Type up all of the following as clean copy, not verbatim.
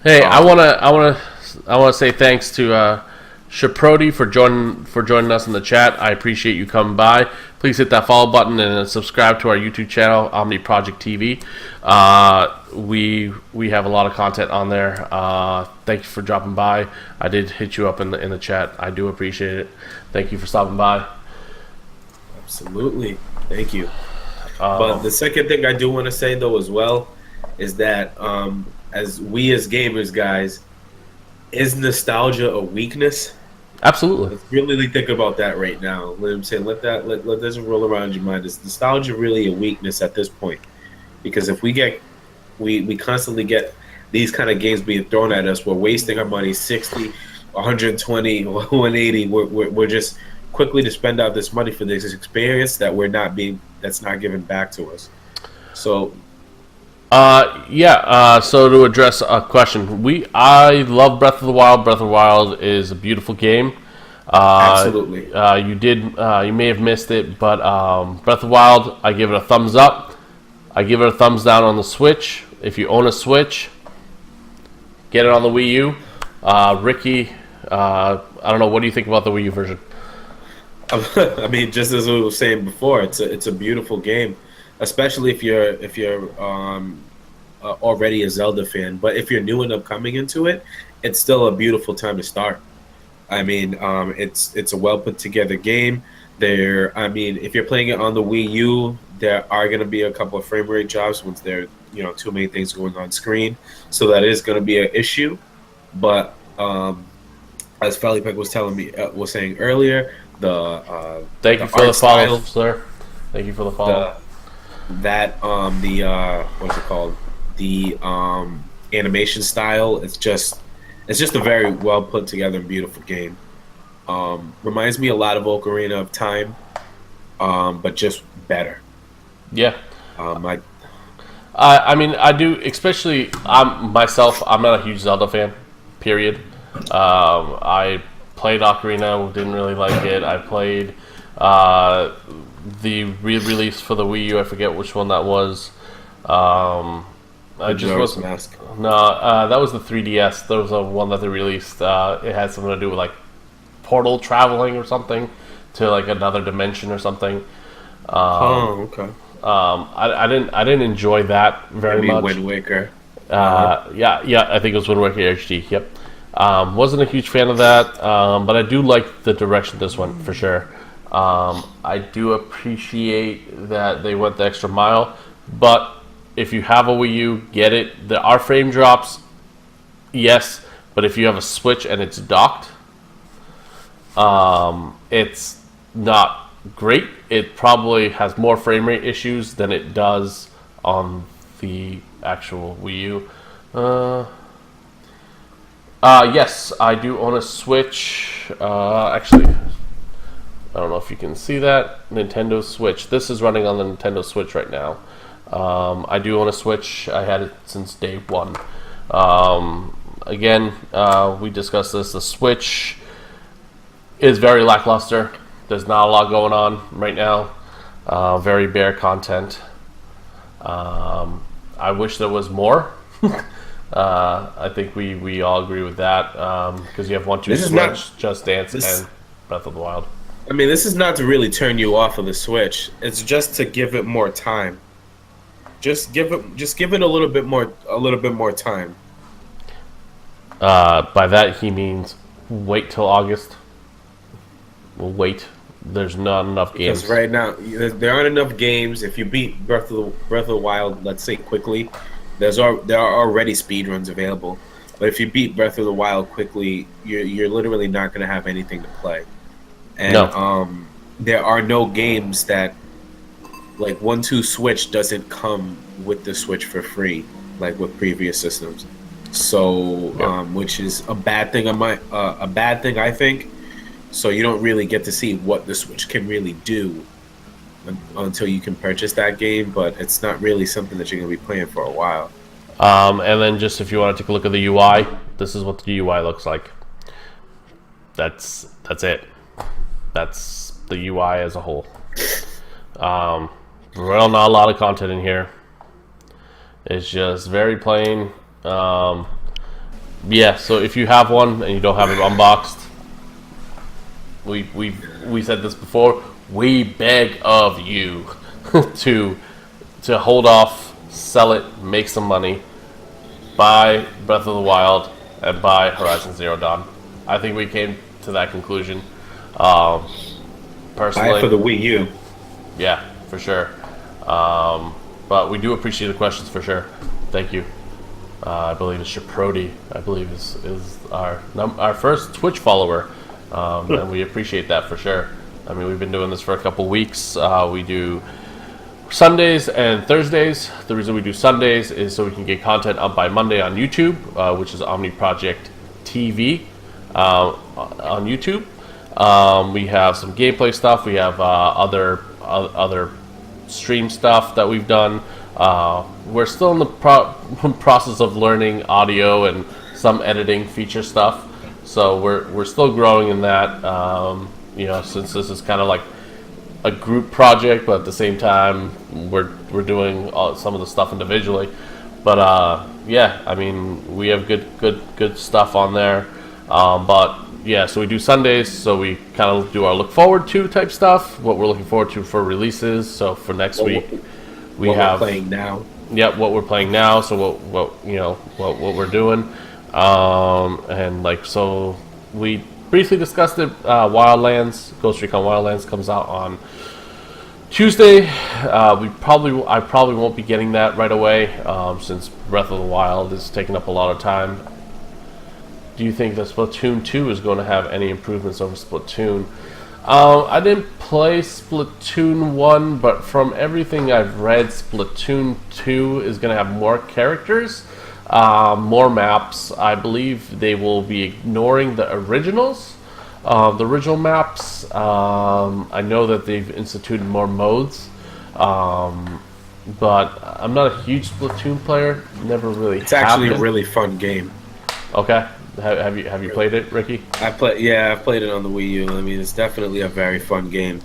Hey, I wanna say thanks to Shaprodi for joining us in the chat. I appreciate you coming by. Please hit that follow button and subscribe to our YouTube channel, OmNi Project TV. We have a lot of content on there. Thank you for dropping by. I did hit you up in the chat. I do appreciate it. Thank you for stopping by. Absolutely. Thank you. But the second thing I do want to say, though, as well, is that as gamers, guys, is nostalgia a weakness? Absolutely. Let's really think about that right now. Let him say, let this roll around your mind. Is nostalgia really a weakness at this point? Because if we constantly get these kind of games being thrown at us, we're wasting our money 60, 120, 180. We're just quickly to spend out this money for this experience that's not given back to us. So so to address a question, I love Breath of the Wild. Breath of the Wild is a beautiful game. Absolutely. You may have missed it, but Breath of the Wild, I give it a thumbs up. I give it a thumbs down on the Switch. If you own a Switch, get it on the Wii U. Ricky, I don't know. What do you think about the Wii U version? I mean, just as we were saying before, it's a beautiful game, especially if you're already a Zelda fan. But if you're new and upcoming into it, it's still a beautiful time to start. I mean, it's a well put together game. If you're playing it on the Wii U, there are going to be a couple of frame rate drops once there are too many things going on screen, so that is going to be an issue. But as Felipe was saying earlier, thank you for the follow, sir. Thank you for the follow. What's it called? The animation style. It's just a very well put together and beautiful game. Reminds me a lot of Ocarina of Time, but just better. Yeah. I mean, I do. Especially I'm not a huge Zelda fan. Period. I played Ocarina, didn't really like it. I played the re-release for the Wii U. I forget which one that was. I just wasn't. Mask. No, that was the 3DS. There was a one that they released. It had something to do with like portal traveling or something to like another dimension or something. Okay. I didn't enjoy that very much. Wind Waker. Yeah, I think it was Wind Waker HD. Yep. Wasn't a huge fan of that, but I do like the direction of this one for sure. I do appreciate that they went the extra mile, but if you have a Wii U, get it. There are frame drops, yes, but if you have a Switch and it's docked, it's not great. It probably has more frame rate issues than it does on the actual Wii U. Yes, I do own a Switch. Actually, I don't know if you can see that. Nintendo Switch. This is running on the Nintendo Switch right now. I do own a Switch. I had it since day one. Again, we discussed this. The Switch is very lackluster. There's not a lot going on right now. Very bare content. I wish there was more. I think we all agree with that because you have 1, 2 Switch, Just Dance, and Breath of the Wild. I mean, this is not to really turn you off of the Switch. It's just to give it more time. Just give it a little bit more time. By that he means wait till August. We'll wait. There's not enough games. Because right now there aren't enough games. If you beat Breath of the Wild, let's say quickly, there are already speedruns available. But if you beat Breath of the Wild quickly, you're literally not going to have anything to play. And there are no games that, like 1-2 Switch doesn't come with the Switch for free, like with previous systems. So, which is a bad thing I think. So you don't really get to see what the Switch can really do until you can purchase that game. But it's not really something that you're gonna be playing for a while. And then just if you want to take a look at the UI, this is what the UI looks like. That's it. That's the UI as a whole. Well, not a lot of content in here. It's just very plain. Yeah, so if you have one and you don't have it unboxed, we said this before. We beg of you to hold off, sell it, make some money, buy Breath of the Wild, and buy Horizon Zero Dawn. I think we came to that conclusion. Personally, Buy it for the Wii U. yeah, for sure. But we do appreciate the questions for sure. Thank you. I believe it's Shaprodi. I believe is our first Twitch follower, and we appreciate that for sure. I mean, we've been doing this for a couple weeks. We do Sundays and Thursdays. The reason we do Sundays is so we can get content up by Monday on YouTube, which is OmNi Project TV on YouTube. We have some gameplay stuff. We have other stream stuff that we've done. We're still in the process of learning audio and some editing feature stuff, so we're still growing in that. Since this is kind of like a group project, but at the same time we're doing some of the stuff individually. But yeah, I mean, we have good stuff on there. But yeah, so we do Sundays, so we kind of do our look forward to type stuff, what we're looking forward to for releases. So for next week, what we're playing now. Yep, what we're playing now. So what we're doing, and like so we briefly discussed it. Wildlands, Ghost Recon Wildlands comes out on Tuesday. I probably won't be getting that right away, since Breath of the Wild is taking up a lot of time. Do you think that Splatoon 2 is going to have any improvements over Splatoon? I didn't play Splatoon 1, but from everything I've read, Splatoon 2 is going to have more characters, more maps. I believe they will be ignoring the originals, the original maps. I know that they've instituted more modes, but I'm not a huge Splatoon player. Never really. It's actually a really fun game. Okay. Have you played it, Ricky? I've played it on the Wii U. I mean, it's definitely a very fun game.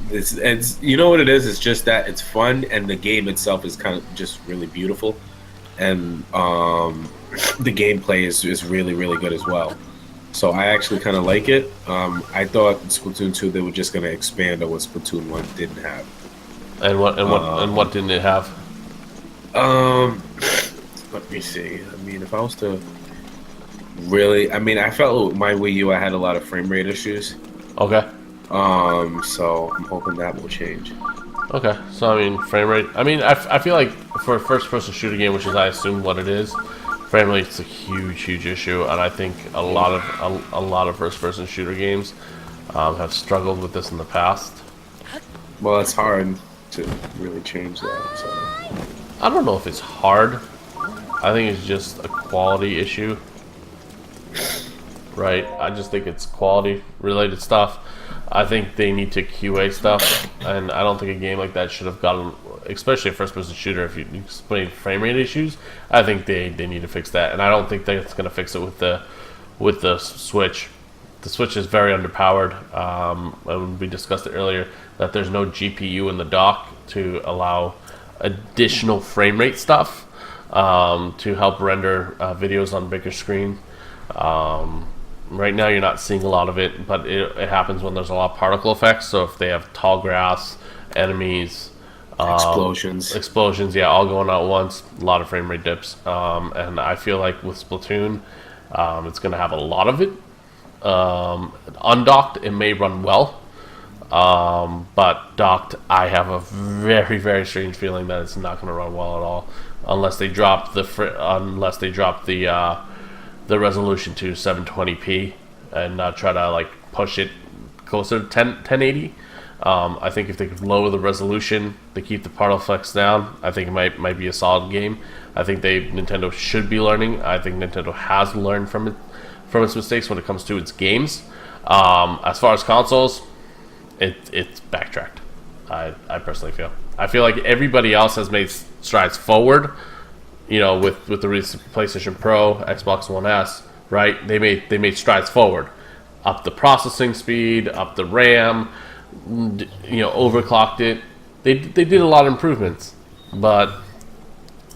It's you know what it is? It's just that it's fun, and the game itself is kind of just really beautiful, and the gameplay is really good as well. So I actually kind of like it. I thought Splatoon 2 they were just going to expand on what Splatoon 1 didn't have. And what didn't it have? Let me see. I mean, if I was to really, I mean, I felt with my Wii U I had a lot of frame rate issues. Okay. So I'm hoping that will change. Okay. So I mean, frame rate. I mean, I feel like for a first-person shooter game, which is I assume what it is, frame rate's a huge issue, and I think a lot of first-person shooter games have struggled with this in the past. Well, it's hard to really change that. So I don't know if it's hard. I think it's just a quality issue, right? I just think it's quality related stuff. I think they need to QA stuff, and I don't think a game like that should have gotten, especially a first-person shooter, if you explain frame rate issues. I think they need to fix that, and I don't think that's going to fix it with the Switch. The Switch is very underpowered, and we discussed it earlier that there's no GPU in the dock to allow additional frame rate stuff. To help render videos on bigger screen. Right now you're not seeing a lot of it, but it happens when there's a lot of particle effects. So if they have tall grass, enemies, explosions, yeah, all going out at once, a lot of frame rate dips. And I feel like with Splatoon, it's going to have a lot of it. Undocked, it may run well. But docked, I have a very strange feeling that it's not going to run well at all. Unless they drop the resolution to 720p and try to like push it closer to 1080. I think if they could lower the resolution, they keep the particle effects down, I think it might be a solid game. I think Nintendo should be learning. I think Nintendo has learned from its mistakes when it comes to its games. As far as consoles, it's backtracked. I personally feel. I feel like everybody else has made strides forward, with the PlayStation Pro, Xbox One S, right? They made strides forward, up the processing speed, up the RAM, overclocked it. They did a lot of improvements, but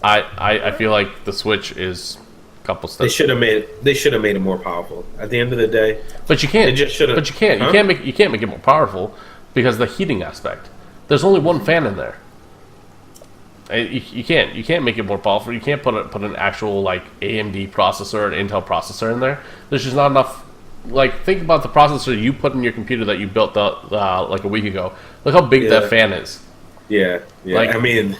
I feel like the Switch is couple steps. They should have made it more powerful. At the end of the day, But you can't. They just should've- But you can't. Huh? You can't make it more powerful because of the heating aspect. There's only one fan in there. You can't make it more powerful. You can't put an actual like AMD processor, an Intel processor in there. There's just not enough. Like, think about the processor you put in your computer that you built like a week ago. Look how big that fan is. Yeah. Like- I mean,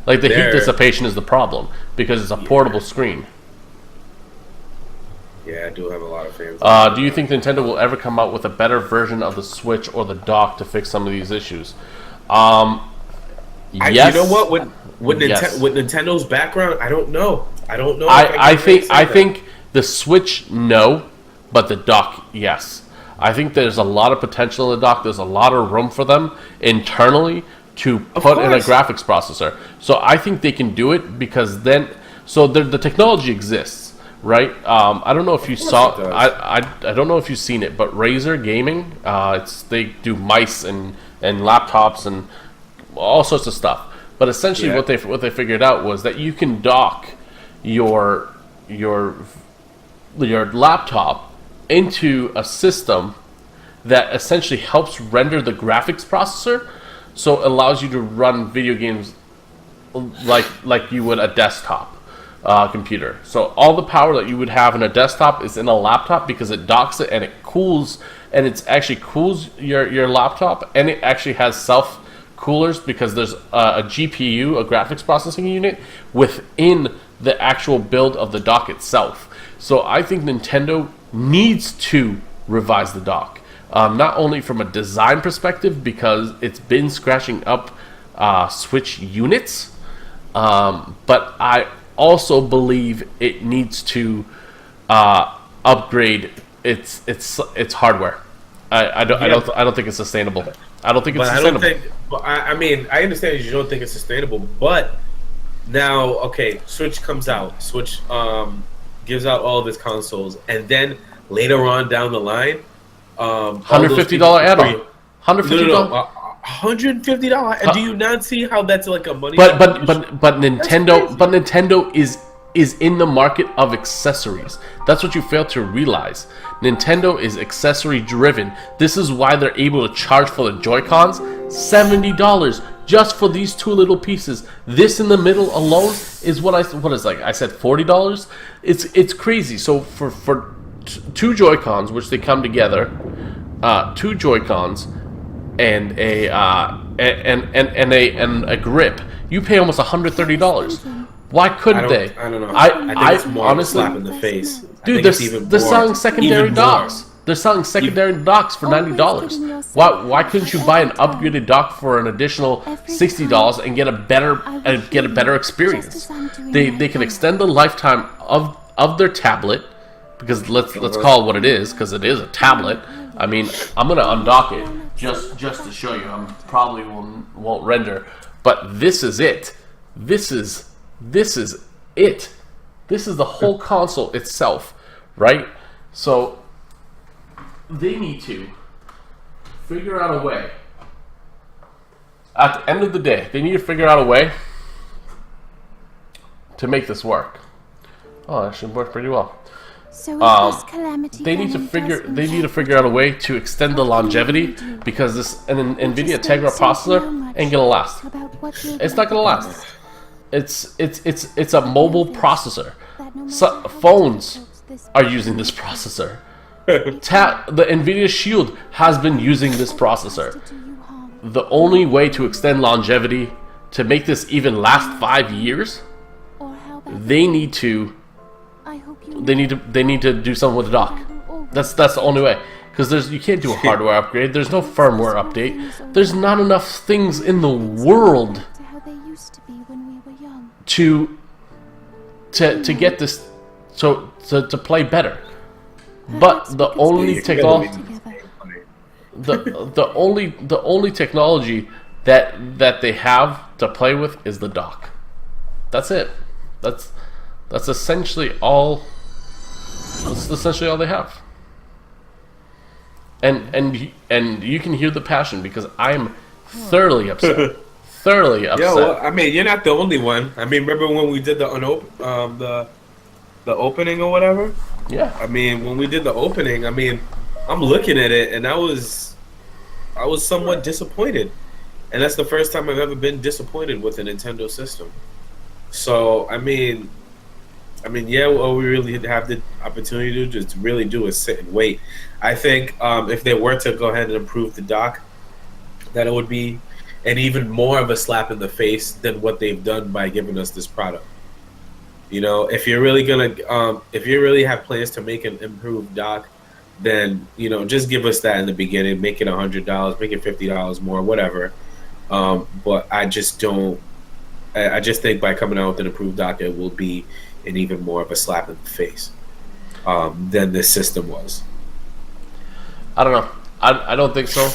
Like, the heat There. dissipation is the problem because it's a portable screen. yeah, I do have a lot of fans. Do you think Nintendo will ever come out with a better version of the Switch or the dock to fix some of these issues? Yes. You know what? With Yes. Nintendo's background, I don't know. I don't know. I think the Switch, no, but the dock, yes. I think there's a lot of potential in the dock. There's a lot of room for them internally to put in a course. graphics processor. So I think they can do it because then, so the technology exists, right? I don't know if you saw. it does. I don't know if you've seen it, but Razer Gaming, they do mice and laptops and all sorts of stuff. But essentially, Yeah. what they figured out was that you can dock your laptop into a system that essentially helps render the graphics processor, so it allows you to run video games like you would a desktop computer. So all the power that you would have in a desktop is in a laptop because it docks it and it cools, and it actually cools your laptop, and it actually has self coolers because there's a GPU, a graphics processing unit, within the actual build of the dock itself. So I think Nintendo needs to revise the dock, not only from a design perspective because it's been scratching up Switch units, but I also believe it needs to upgrade its hardware. I don't think it's sustainable. I don't think it's sustainable. I mean, I understand you don't think it's sustainable, but now, okay, Switch comes out. Switch gives out all of its consoles, and then later on down the line, $150 add-on. $150. $150. And do you not see how that's like a money? But Nintendo is in the market of accessories. That's what you fail to realize. Nintendo is accessory driven. This is why they're able to charge for the Joy-Cons $70 just for these two little pieces. This in the middle alone is what is like I said $40. It's crazy. So for two Joy-Cons, which they come together, two Joy-Cons and a grip, you pay almost $130. Why couldn't they? I don't know. I think it's more honestly, slap in the face. dude, they're selling secondary docks. They're selling secondary docks for $90. Why couldn't you buy an upgraded dock for an additional $60 and get a better experience? They can extend the lifetime of their tablet, because let's call it what it is, because it is a tablet. I mean, I'm gonna undock it just to show you. I probably won't render, but this is it. This is it. This is the whole console itself, right? So they need to figure out a way. At the end of the day, they need to figure out a way to make this work. Oh, that should work pretty well. So is this calamity They need to figure out a way to extend the longevity, because this an NVIDIA Tegra processor ain't gonna last. It's not gonna last. It's a mobile processor. So, phones are using this processor. The NVIDIA Shield has been using this processor. The only way to extend longevity, to make this even last 5 years, they need to do something with the dock. That's the only way, because you can't do a hardware upgrade. There's no firmware update. There's not enough things in the world to get this to play better. But the only technology the only technology that they have to play with is the dock. That's it. That's essentially all. That's essentially all they have. And you can hear the passion, because I'm thoroughly upset. Thoroughly upset. Yeah, well, I mean, you're not the only one. I mean, remember when we did the the opening or whatever. Yeah. I mean, when we did the opening, I mean, I'm looking at it and I was somewhat disappointed, and that's the first time I've ever been disappointed with a Nintendo system. So yeah, all we really have the opportunity to do just really do is sit and wait. I think if they were to go ahead and improve the dock, that it would be an even more of a slap in the face than what they've done by giving us this product. You know, if you're really gonna, if you really have plans to make an improved dock, then just give us that in the beginning. Make it $100, make it $50 more, whatever. But I just don't. I just think by coming out with an improved dock, it will be an even more of a slap in the face than this system was. I don't know. I don't think so.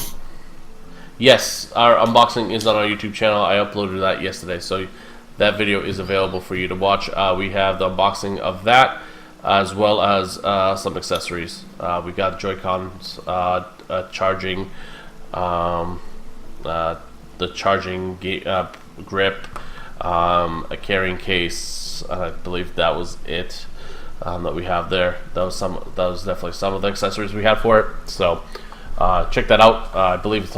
Yes, our unboxing is on our YouTube channel. I uploaded that yesterday, so that video is available for you to watch. We have the unboxing of that, as well as some accessories. We got Joy-Cons, charging, the charging grip, a carrying case. I believe that was it that we have there. That was definitely some of the accessories we had for it. So check that out. I believe it's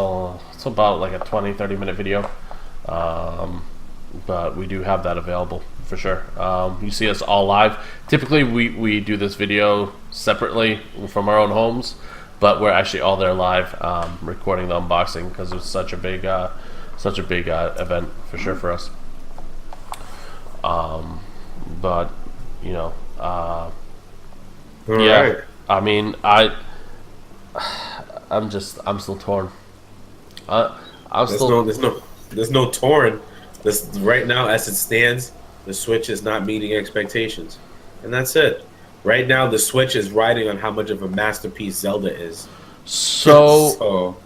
about like a 20-30 minute video. But we do have that available for sure. You see us all live. Typically we do this video separately from our own homes, but we're actually all there live, recording the unboxing because it's such a big event for sure for us. But All yeah, right. I mean, I'm still torn. There's no torn. This right now, as it stands, the Switch is not meeting expectations, and that's it. Right now, the Switch is riding on how much of a masterpiece Zelda is. So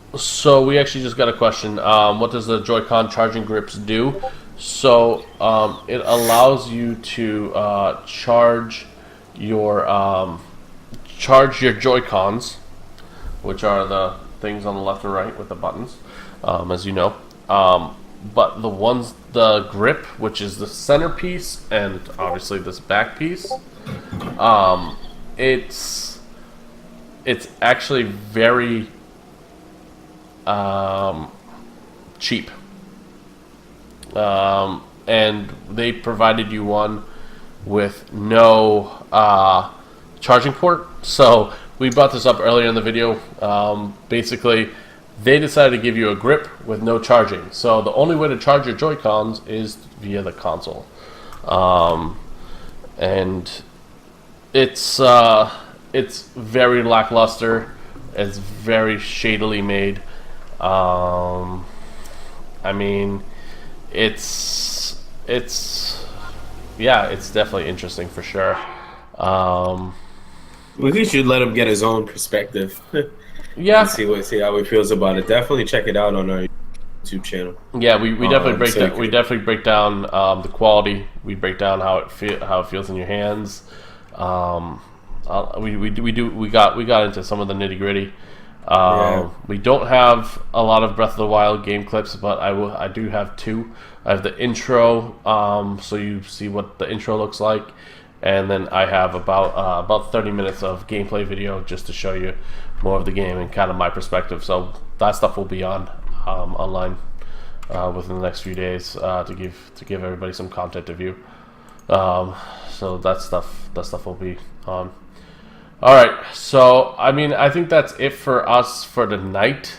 we actually just got a question. What does the Joy-Con charging grips do? So it allows you to charge your Joy-Cons, which are the things on the left and right with the buttons, as you know. But the grip, which is the centerpiece, and obviously this back piece, it's actually very cheap. And they provided you one with no charging port. So we brought this up earlier in the video. Basically, they decided to give you a grip with no charging. So the only way to charge your Joy-Cons is via the console. And it's very lackluster. It's very shadily made. I mean, it's definitely interesting for sure. We should let him get his own perspective. Yeah. See how he feels about it. Definitely check it out on our YouTube channel. Yeah, we definitely break down. We definitely break down the quality. We break down how it feels in your hands. We got into some of the nitty gritty. We don't have a lot of Breath of the Wild game clips, but I do have two. I have the intro, so you see what the intro looks like, and then I have about 30 minutes of gameplay video just to show you more of the game and kind of my perspective. So that stuff will be online within the next few days to give everybody some content to view. So that stuff will be on. All right, so I mean, I think that's it for us for tonight.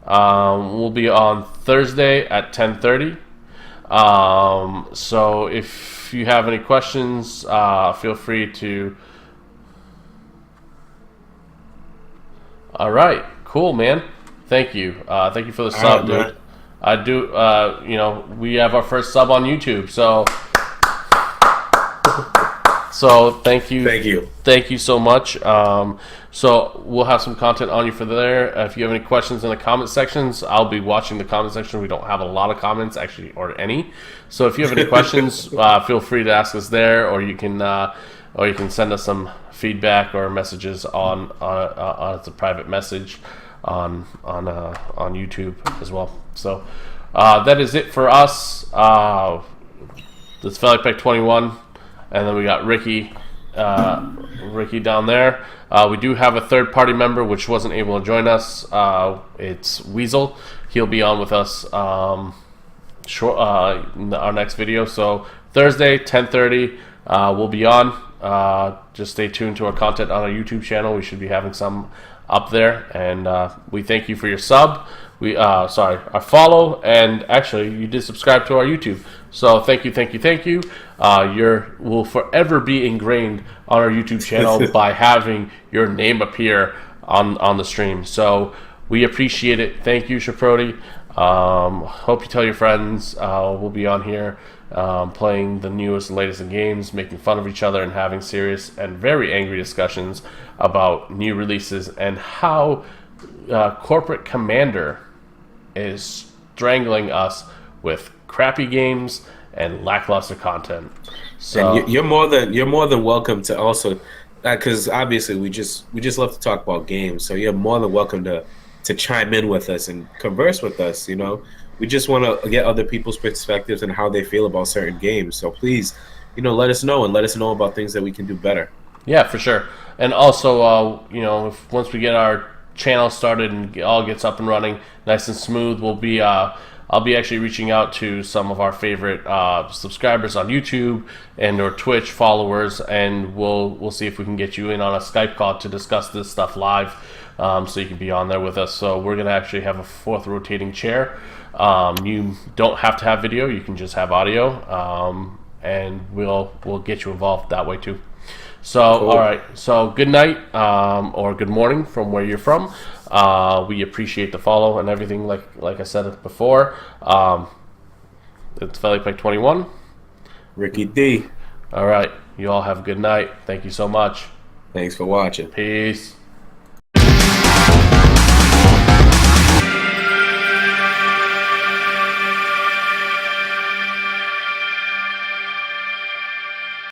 We'll be on Thursday at 10:30. So if you have any questions, feel free to. All right, cool, man. Thank you. Thank you for the sub, dude. Man. I do. We have our first sub on YouTube, so. So thank you so much. So we'll have some content on you for there. If you have any questions in the comment sections, I'll be watching the comment section. We don't have a lot of comments actually, or any. So if you have any questions, feel free to ask us there, or you can send us some feedback or messages on it's a private message on YouTube as well. So that is it for us. This felt like Pack 21. And then we got Ricky, Ricky down there. We do have a third-party member which wasn't able to join us. It's Weasel. He'll be on with us in our next video. So Thursday, 10:30, we'll be on. Just stay tuned to our content on our YouTube channel. We should be having some up there, and we thank you for your sub. Our follow, and actually, you did subscribe to our YouTube. So thank you. Will forever be ingrained on our YouTube channel by having your name appear on the stream. So we appreciate it. Thank you, Shaproti. Hope you tell your friends. We'll be on here playing the newest and latest in games, making fun of each other, and having serious and very angry discussions about new releases and how Corporate Commander is strangling us with crappy games and lackluster content. So and you're more than welcome to also, because obviously we just love to talk about games. So you're more than welcome to chime in with us and converse with us. You know, we just want to get other people's perspectives and how they feel about certain games. So please, let us know and let us know about things that we can do better. Yeah, for sure. And also, if once we get our channel started and all gets up and running nice and smooth, I'll be actually reaching out to some of our favorite subscribers on YouTube and or Twitch followers, and we'll see if we can get you in on a Skype call to discuss this stuff live, so you can be on there with us. So we're gonna actually have a fourth rotating chair. You don't have to have video; you can just have audio, and we'll get you involved that way too. So, cool. All right. So, good night or good morning from where you're from. We appreciate the follow and everything, like I said before. It's Felipek 21. Ricky D. All right. You all have a good night. Thank you so much. Thanks for watching. Peace.